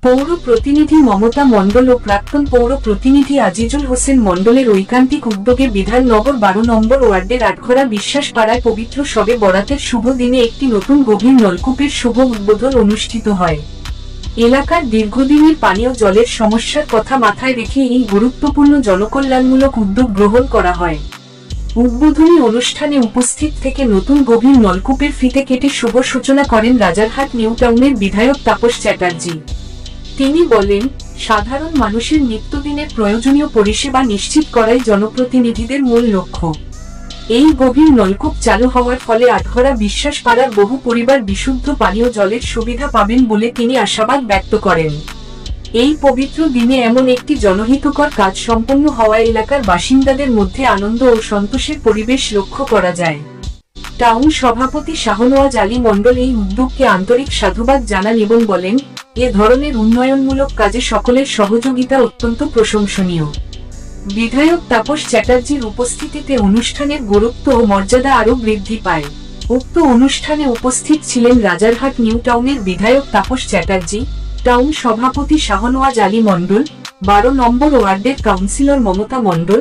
পৌর প্রতিনিধি মমতা মণ্ডল ও প্রাক্তন পৌর প্রতিনিধি আজিজুল হোসেন মণ্ডলের ঐকান্তিক উদ্যোগে বিধাননগর 12 নম্বর ওয়ার্ডের আটঘরা বিশ্বাসপাড়ায় পবিত্র শবে বরাতের শুভ দিনে একটি নতুন গভীর নলকূপের শুভ উদ্বোধন অনুষ্ঠিত হয়। এলাকার দীর্ঘদিনের পানীয় জলের সমস্যার কথা মাথায় রেখে এই গুরুত্বপূর্ণ জনকল্যাণমূলক উদ্যোগ গ্রহণ করা হয়। উদ্বোধনী অনুষ্ঠানে উপস্থিত থেকে নতুন গভীর নলকূপের ফিতে কেটে শুভ সূচনা করেন রাজারহাট নিউ টাউনের বিধায়ক তাপস চ্যাটার্জি। তিনি বলেন, সাধারণ মানুষের নিত্যদিনের প্রয়োজনীয় পরিষেবা নিশ্চিত করাই জনপ্রতিনিধিদের মূল লক্ষ্য। এই গভীর নলকূপ চালু হওয়ার ফলে আটঘরা বিশ্বাসপাড়ার বহু পরিবার বিশুদ্ধ পানীয় জলের সুবিধা পাবেন বলে তিনি আশাবাদ ব্যক্ত করেন। এই পবিত্র দিনে এমন একটি জনহিতকর কাজ সম্পন্ন হওয়ায় এলাকার বাসিন্দাদের মধ্যে আনন্দ ও সন্তোষের পরিবেশ লক্ষ্য করা যায়। টাউন সভাপতি শাহনওয়াজ আলী মণ্ডল এই উদ্যোগকে আন্তরিক সাধুবাদ জানান এবং বলেন, এ ধরনের উন্নয়নমূলক কাজে সকলের সহযোগিতা অত্যন্ত প্রশংসনীয়। বিধায়ক তাপস চ্যাটার্জির উপস্থিতিতে অনুষ্ঠানের গুরুত্ব ও মর্যাদা আরও বৃদ্ধি পায়। উক্ত অনুষ্ঠানে উপস্থিত ছিলেন রাজারহাট নিউ টাউনের বিধায়ক তাপস চ্যাটার্জি, টাউন সভাপতি শাহনওয়াজ আলী মণ্ডল, 12 নম্বর ওয়ার্ডের কাউন্সিলর মমতা মণ্ডল,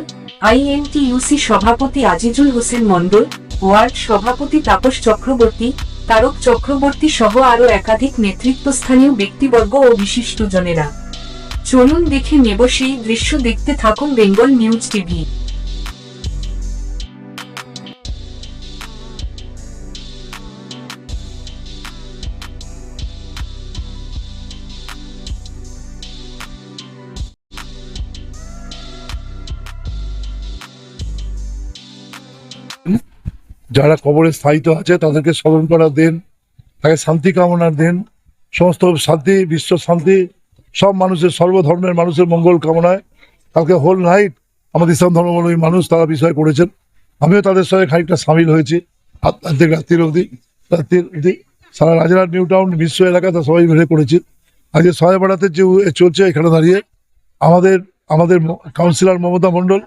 আইএনটিইউসি সভাপতি আজিজুল হোসেন মণ্ডল, ওয়ার্ড সভাপতি তাপস চক্রবর্তী, তারক চক্রবর্তী সহ আরও একাধিক নেতৃত্বস্থানীয় ব্যক্তিবর্গ ও বিশিষ্টজনেরা। চলুন দেখে নেব সেই দৃশ্য। দেখতে থাকুন বেঙ্গল নিউজ টিভি। যারা কবরে স্থায়িত আছে তাদেরকে স্মরণ করা দেন, তাকে শান্তি কামনার দেন, সমস্ত শান্তি, বিশ্ব শান্তি, সব মানুষের, সর্বধর্মের মানুষের মঙ্গল কামনায় কালকে হোল নাইট আমাদের ইসলাম ধর্মাবলম্বী মানুষ তারা বিষয় করেছেন। আমিও তাদের সঙ্গে খানিকটা সামিল হয়েছি। রাত্রির অবধি সারা রাজারহাট নিউ টাউন বিশ্ব এলাকা তা সবাই মিলে করেছি। আজকে শবে বরাতের যে চলছে এখানে দাঁড়িয়ে আমাদের কাউন্সিলর মমতা মণ্ডল,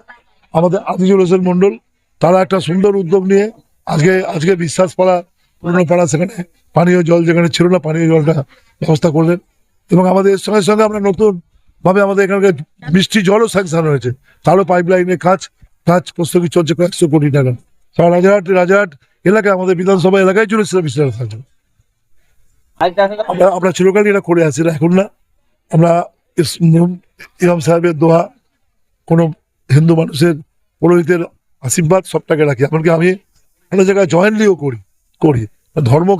আমাদের আজিজুল হোসেন মণ্ডল, তারা একটা সুন্দর উদ্যোগ নিয়ে আজকে বিশ্বাসপাড়া, পুরনো পাড়া, সেখানে পানীয় জল যেখানে ছিল না পানীয় জলটা ব্যবস্থা করলেন। এবং আমাদের এর সঙ্গে সঙ্গে আমরা নতুন ভাবে আমাদের এখানকার মিষ্টি জলও স্যাংশন হয়েছে, তারও পাইপলাইনের কাজ প্রস্তুতি চলছে 100 কোটি টাকা। সারা রাজারহাট এলাকায়, আমাদের বিধানসভা এলাকায় চলেছিল বিশ্বাস থাকবে। আমরা চিরকালই এটা করে আসি, এখন না। আমরা ইমাম সাহেবের দোয়া, কোনো হিন্দু মানুষের পুরোহিতের আশীর্বাদ সবটাকে রাখি। এমনকি আমি একটা জায়গায় জয়েন্টলিও করি ধর্ম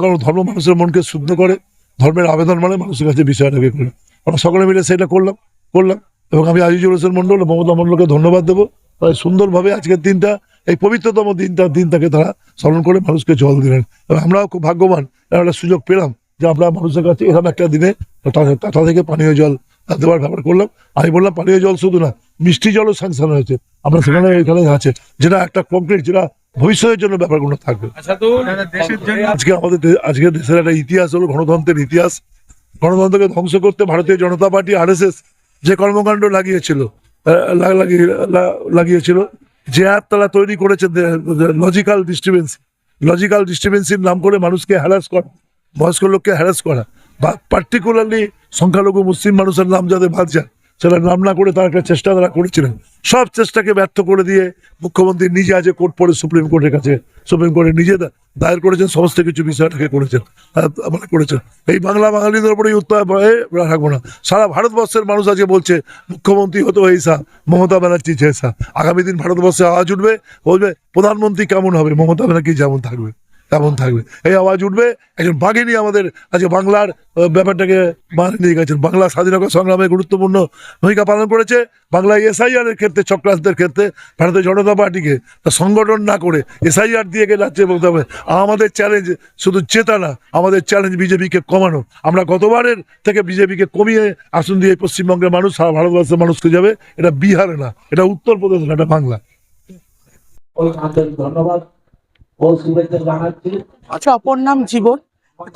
মানুষের মনকে শুদ্ধ করে, ধর্মের আবেদন মানে মানুষের কাছে বিষয়টাকে করি। আমরা সকলে মিলে সেটা করলাম এবং আমি আজিজুল হোসেন মণ্ডল, মমতা মণ্ডলকে ধন্যবাদ দেবো। তাই সুন্দরভাবে আজকের দিনটা, এই পবিত্রতম দিনটাকে তারা স্মরণ করে মানুষকে জল দিলেন। এবং আমরাও খুব ভাগ্যবান, একটা সুযোগ পেলাম যে আমরা মানুষের কাছে এরকম একটা দিনে টাটা থেকে পানীয় জল দেওয়ার ব্যাপার করলাম। আমি বললাম পানীয় জল শুধু না, মিষ্টি জলও স্যাংশন হয়েছে। আমরা সেখানে এখানে আছে, যেটা একটা কংক্রিট, যেটা ভবিষ্যতের জন্য ব্যাপারগুলো থাকবে। আজকে দেশের একটা ইতিহাস হলো গণতন্ত্রের ইতিহাস। গণতন্ত্রকে ধ্বংস করতে ভারতীয় জনতা পার্টি, RSS যে কর্মকাণ্ড লাগিয়েছিল, যে অ্যাপ তারা তৈরি করেছে, লজিক্যাল ডিস্টারবেন্সির নাম করে মানুষকে হ্যারাস করা, বয়স্ক লোককে হ্যারাস করা, বা পার্টিকুলারলি সংখ্যালঘু মুসলিম মানুষের নাম যাদের বাদ যায় সেটা নাম না করে তার একটা চেষ্টা তারা করেছিলেন। সব চেষ্টাকে ব্যর্থ করে দিয়ে মুখ্যমন্ত্রী নিজে আজ কোর্ট পড়ে সুপ্রিম কোর্টে নিজে দায়ের করেছেন, সমস্ত কিছু বিষয়টাকে করেছেন। এই বাঙালিদের উপরেই উত্তর রাখবো না, সারা ভারতবর্ষের মানুষ আজকে বলছে মুখ্যমন্ত্রী হতো এইসা, মমতা ব্যানার্জি জেসা। আগামী দিন ভারতবর্ষে আওয়াজ উঠবে, বলবে প্রধানমন্ত্রী কেমন হবে, মমতা ব্যানার্জি যেমন থাকবে তেমন থাকবে। এই আওয়াজ উঠবে। একজন বাঘিনী আমাদের আজকে বাংলার ব্যাপারটাকে নিয়ে গেছেন। বাংলা স্বাধীনতা সংগ্রামে গুরুত্বপূর্ণ ভূমিকা পালন করেছে। বাংলায় SIR এর ক্ষেত্রে, চক্রান্তের ক্ষেত্রে ভারতীয় জনতা পার্টিকে তা সংগঠন না করে SIR দিয়ে রাজ্যে বলতে হবে। আমাদের চ্যালেঞ্জ শুধু জেতা না, আমাদের চ্যালেঞ্জ বিজেপিকে কমানো। আমরা গতবারের থেকে বিজেপিকে কমিয়ে আসন দিয়ে পশ্চিমবঙ্গের মানুষ সারা ভারতবর্ষের মানুষকে যাবে। এটা বিহারে না, এটা উত্তরপ্রদেশ না, এটা বাংলা। ধন্যবাদ। আচ্ছা, অপর নাম জীবন।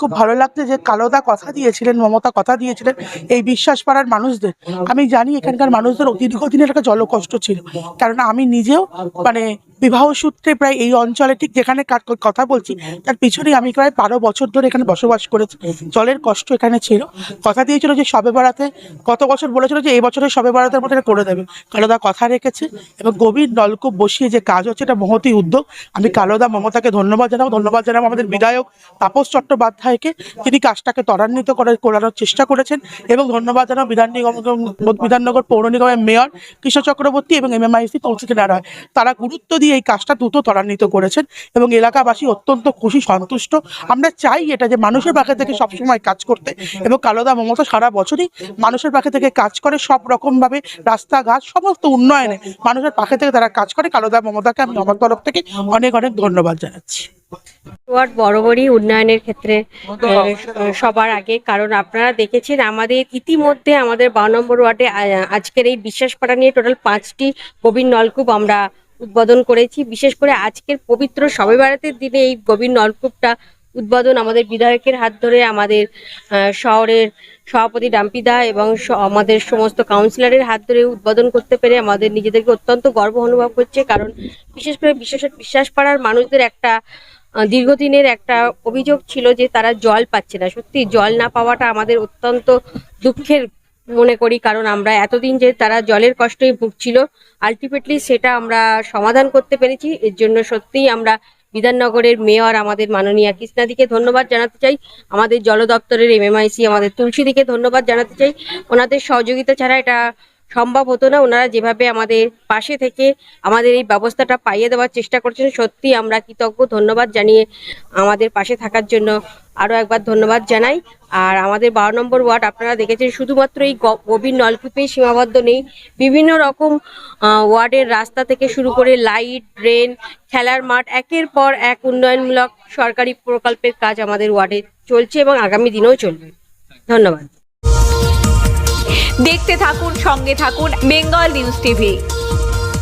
খুব ভালো লাগছে যে কালোদা কথা দিয়েছিলেন, মমতা কথা দিয়েছিলেন এই বিশ্বাস পাড়ার মানুষদের। আমি জানি এখানকার মানুষদের দীর্ঘদিনের একটা জলকষ্ট ছিল, কারণ আমি নিজেও মানে বিবাহ সূত্রে প্রায় এই অঞ্চলে ঠিক যেখানে কথা বলছি তার পিছনেই আমি প্রায় 12 বছর ধরে এখানে বসবাস করেছি। জলের কষ্ট এখানে ছিল। কথা দিয়েছিল যে শবে বরাতে, গত বছর বলেছিল যে এই বছরের শবে বরাতের মধ্যে করে দেবে। কালোদা কথা রেখেছে এবং গভীর নলকূপ বসিয়ে যে কাজ হচ্ছে এটা মহতী উদ্যোগ। আমি কালোদা মমতাকে ধন্যবাদ জানাবো আমাদের বিধায়ক তাপস চট্টোপাধ্যায়কে, তিনি কাজটাকে ত্বরান্বিত করানোর চেষ্টা করেছেন। এবং ধন্যবাদ জানাবো বিধাননগর পৌর নিগমের মেয়র কৃষ্ণ চক্রবর্তী এবং MMIC কৌশিক নারায়ণ, তারা গুরুত্ব দিয়ে এই কাজটা দ্রুত ত্বরান্বিত করেছেন এবং এলাকাবাসী অত্যন্ত খুশি, সন্তুষ্ট। আমরা চাই এটা যে মানুষের পাশে থেকে সবসময় কাজ করতে, এবং কালোদা মমতা সারা বছরই মানুষের পাশে থেকে কাজ করে, সব রকমভাবে রাস্তাঘাট সমস্ত উন্নয়নে মানুষের পাশে থেকে তারা কাজ করে। কালোদা মমতাকে আমি আমার তরফ থেকে অনেক অনেক ধন্যবাদ জানাচ্ছি। ওয়ার্ড বরাবরই উন্নয়নের ক্ষেত্রে সবার আগে, কারণ আপনারা দেখেছেন আমাদের ইতিমধ্যে আমাদের 12 নম্বর ওয়ার্ডে আজকের এই বিশ্বাসপাড়া নিয়ে টোটাল 5টি গভীর নলকূপ আমরা উদ্বোধন করেছি। বিশেষ করে আজকের পবিত্র শবে বরাতের দিনে এই গভীর নলকূপটা উদ্বোধন আমাদের বিধায়কের হাত ধরে, আমাদের শহরের সভাপতি ডাম্পিদা এবং আমাদের সমস্ত কাউন্সিলরের হাত ধরে উদ্বোধন করতে পেরে আমাদের নিজেদেরকে অত্যন্ত গর্ব অনুভব হচ্ছে। কারণ বিশেষ করে বিশ্বাসপাড়ার মানুষদের একটা দীর্ঘদিনের একটা অভিযোগ ছিল যে তারা জল পাচ্ছে না। সত্যি জল না পাওয়াটা আমাদের অত্যন্ত দুঃখের মনে করি, কারণ আমরা এতদিন যে তারা জলের কষ্টই ভুগছিল, আলটিমেটলি সেটা আমরা সমাধান করতে পেরেছি। এর জন্য সত্যিই আমরা বিধাননগরের মেয়র আমাদের মাননীয়া কৃষ্ণাদিকে ধন্যবাদ জানাতে চাই, আমাদের জল দপ্তরের MMIC আমাদের তুলসীদিকে ধন্যবাদ জানাতে চাই। ওনাদের সহযোগিতা ছাড়া এটা সম্ভব হতো না। ওনারা যেভাবে আমাদের পাশে থেকে আমাদের এই ব্যবস্থাটা পাইয়ে দেওয়ার চেষ্টা করছেন, সত্যি আমরা কৃতজ্ঞ। ধন্যবাদ জানিয়ে আমাদের পাশে থাকার জন্য আরও একবার ধন্যবাদ জানাই। আর আমাদের 12 নম্বর ওয়ার্ড আপনারা দেখেছেন শুধুমাত্র এই গভীর নলকূপেই সীমাবদ্ধ নেই, বিভিন্ন রকম ওয়ার্ডের রাস্তা থেকে শুরু করে লাইট, ড্রেন, খেলার মাঠ, একের পর এক উন্নয়নমূলক সরকারি প্রকল্পের কাজ আমাদের ওয়ার্ডে চলছে এবং আগামী দিনেও চলবে। ধন্যবাদ। দেখতে থাকুন, সঙ্গে থাকুন বেঙ্গল নিউজ টিভি।